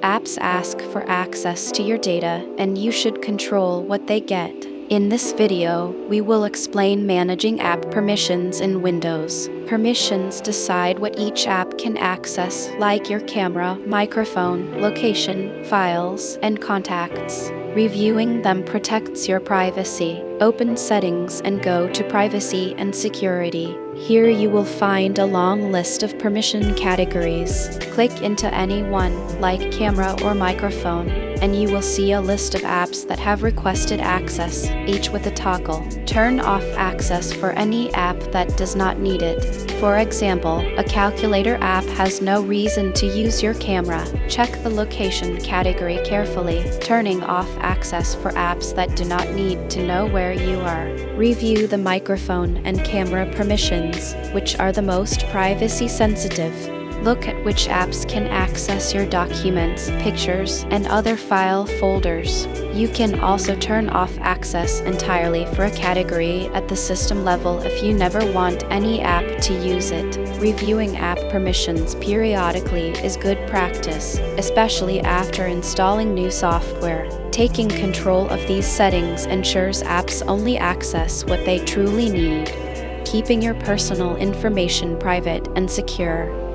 Apps ask for access to your data, and you should control what they get. In this video, we will explain managing app permissions in Windows. Permissions decide what each app can access, like your camera, microphone, location, files, and contacts. Reviewing them protects your privacy. Open Settings and go to Privacy and Security. Here you will find a long list of permission categories. Click into any one, like camera or microphone, and you will see a list of apps that have requested access, each with a toggle. Turn off access for any app that does not need it. For example, a calculator app has no reason to use your camera. Check the location category carefully, turning off access for apps that do not need to know where you are. Review the microphone and camera permissions, which are the most privacy sensitive. Look at which apps can access your documents, pictures, and other file folders. You can also turn off access entirely for a category at the system level if you never want any app to use it. Reviewing app permissions periodically is good practice, especially after installing new software. Taking control of these settings ensures apps only access what they truly need, keeping your personal information private and secure.